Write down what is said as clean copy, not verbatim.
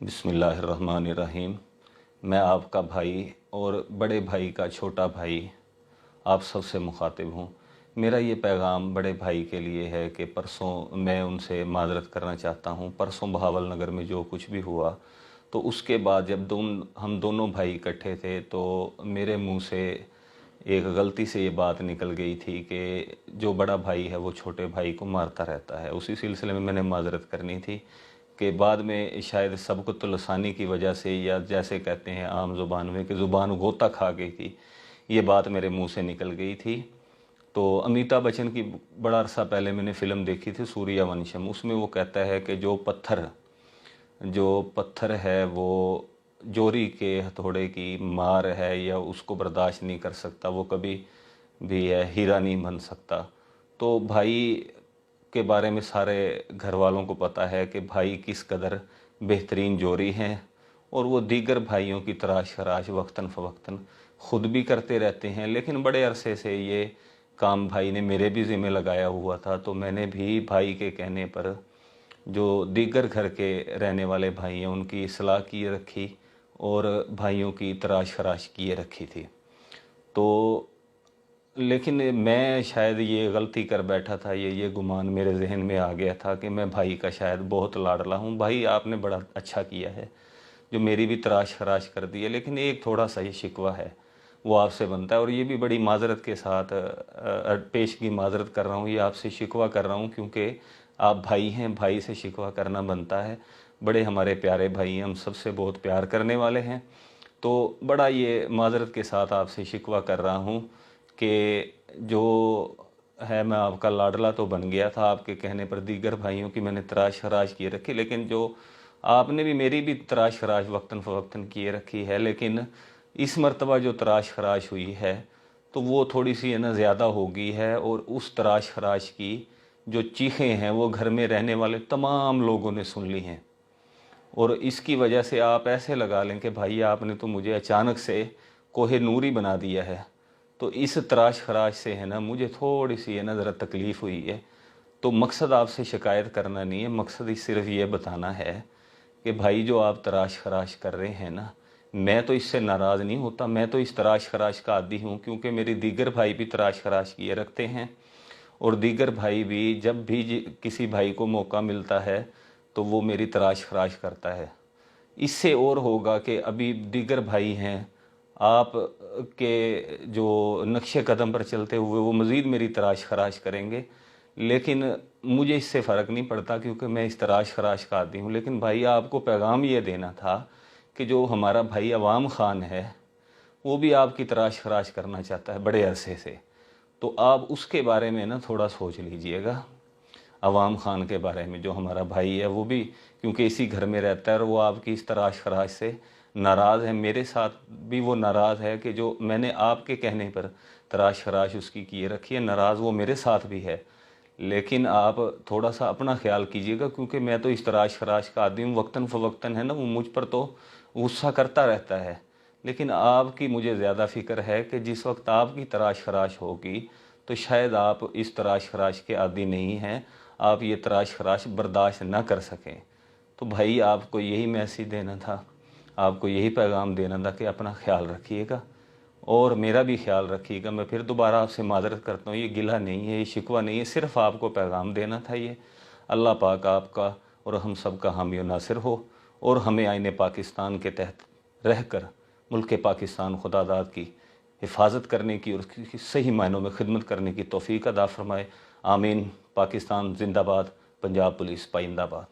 बिस्मिल्लाहिर्रहमानिर्रहीम। मैं आपका भाई और बड़े भाई का छोटा भाई आप सबसे मुखातिब हूँ। मेरा ये पैगाम बड़े भाई के लिए है कि परसों मैं उनसे माज़रत करना चाहता हूँ। परसों बहावल नगर में जो कुछ भी हुआ, तो उसके बाद जब हम दोनों भाई इकट्ठे थे तो मेरे मुंह से एक गलती से ये बात निकल गई थी कि जो बड़ा भाई है वो छोटे भाई को मारता रहता है। उसी सिलसिले में मैंने माज़रत करनी थी कि बाद में शायद सबकुत लसानी की वजह से, या जैसे कहते हैं आम ज़ुबान में कि ज़ुबान गोता खा गई थी, ये बात मेरे मुंह से निकल गई थी। तो अमिताभ बच्चन की बड़ा अरसा पहले मैंने फ़िल्म देखी थी सूर्यवंशम। उसमें वो कहता है कि जो पत्थर है वो जोरी के हथौड़े की मार है या उसको बर्दाश्त नहीं कर सकता, वो कभी भी है हीरा नहीं बन सकता। तो भाई के बारे में सारे घर वालों को पता है कि भाई किस कदर बेहतरीन जोरी हैं, और वो दीगर भाइयों की तराश खराश वक्तन फ़वक्तन ख़ुद भी करते रहते हैं। लेकिन बड़े अरसे से ये काम भाई ने मेरे भी ज़िम्मे लगाया हुआ था, तो मैंने भी भाई के कहने पर जो दीगर घर के रहने वाले भाई हैं उनकी इस्लाह किए रखी और भाइयों की तराश खराश किए रखी थी। तो लेकिन मैं शायद ये गलती कर बैठा था, ये गुमान मेरे जहन में आ गया था कि मैं भाई का शायद बहुत लाडला हूँ। भाई आपने बड़ा अच्छा किया है जो मेरी भी तराश खराश कर दी है, लेकिन एक थोड़ा सा ये शिकवा है वो आपसे बनता है, और ये भी बड़ी माजरत के साथ पेश की माजरत कर रहा हूँ। ये आपसे शिकवा कर रहा हूँ क्योंकि आप भाई हैं, भाई से शिकवा करना बनता है। बड़े हमारे प्यारे भाई हैं, हम सबसे बहुत प्यार करने वाले हैं। तो बड़ा ये माजरत के साथ आपसे शिकवा कर रहा हूँ कि जो है मैं आपका लाडला तो बन गया था, आपके कहने पर दीगर भाइयों की मैंने तराश खराश किए रखी, लेकिन जो आपने भी मेरी भी तराश खराश वक्तन फ़वक्तन किए रखी है। लेकिन इस मर्तबा जो तराश खराश हुई है तो वो थोड़ी सी है ना ज़्यादा हो गई है, और उस तराश खराश की जो चीखें हैं वो घर में रहने वाले तमाम लोगों ने सुन ली हैं। और इसकी वजह से आप ऐसे लगा लें कि भाई आपने तो मुझे अचानक से कोहे नूरी बना दिया है। तो इस तराश खराश से है ना मुझे थोड़ी सी है ना ज़रा तकलीफ़ हुई है। तो मकसद आपसे शिकायत करना नहीं है, मकसद ही सिर्फ ये बताना है कि भाई जो आप तराश खराश कर रहे हैं ना, मैं तो इससे नाराज़ नहीं होता। मैं तो इस तराश खराश का आदी हूँ क्योंकि मेरे दीगर भाई भी तराश खराश किए रखते हैं, और दीगर भाई भी जब भी किसी भाई को मौका मिलता है तो वो मेरी तराश खराश करता है। इससे और होगा कि अभी दीगर भाई हैं आप के जो नक्शे कदम पर चलते हुए वो मज़ीद मेरी तराश खराश करेंगे, लेकिन मुझे इससे फ़र्क नहीं पड़ता क्योंकि मैं इस तराश खराश का आदी हूँ। लेकिन भाई आपको पैगाम ये देना था कि जो हमारा भाई अवाम ख़ान है वो भी आपकी तराश खराश करना चाहता है बड़े अरसे से। तो आप उसके बारे में ना थोड़ा सोच लीजिएगा। अवाम ख़ान के बारे में जो हमारा भाई है वो भी क्योंकि इसी घर में रहता है और वो आपकी इस तराश खराश से नाराज़ है। मेरे साथ भी वो नाराज़ है कि जो मैंने आपके कहने पर तराश खराश उसकी किए रखी है, नाराज़ वो मेरे साथ भी है। लेकिन आप थोड़ा सा अपना ख्याल कीजिएगा क्योंकि मैं तो इस तराश खराश का आदमी हूँ। वक्तन फ़वक्तन है ना वो मुझ पर तो गुस्सा करता रहता है, लेकिन आपकी मुझे ज़्यादा फ़िक्र है कि जिस वक्त आपकी तराश खराश होगी तो शायद आप इस तराश खराश के आदी नहीं हैं, आप ये तराश खराश बर्दाश्त ना कर सकें। तो भाई आपको यही मैसेज देना था, आपको यही पैगाम देना था कि अपना ख्याल रखिएगा और मेरा भी ख्याल रखिएगा। मैं फिर दोबारा आपसे माज़रत करता हूँ, ये गिला नहीं है, ये शिकवा नहीं है, सिर्फ़ आपको पैगाम देना था ये। अल्लाह पाक आपका और हम सब का हामी और नासिर हो, और हमें आईने पाकिस्तान के तहत रहकर मुल्क पाकिस्तान खुदादाद की हिफाजत करने की और उसकी सही मायनों में खिदमत करने की तौफीक अता फ़रमाए। आमीन। पाकिस्तान जिंदाबाद, पंजाब पुलिस पाइंदाबाद।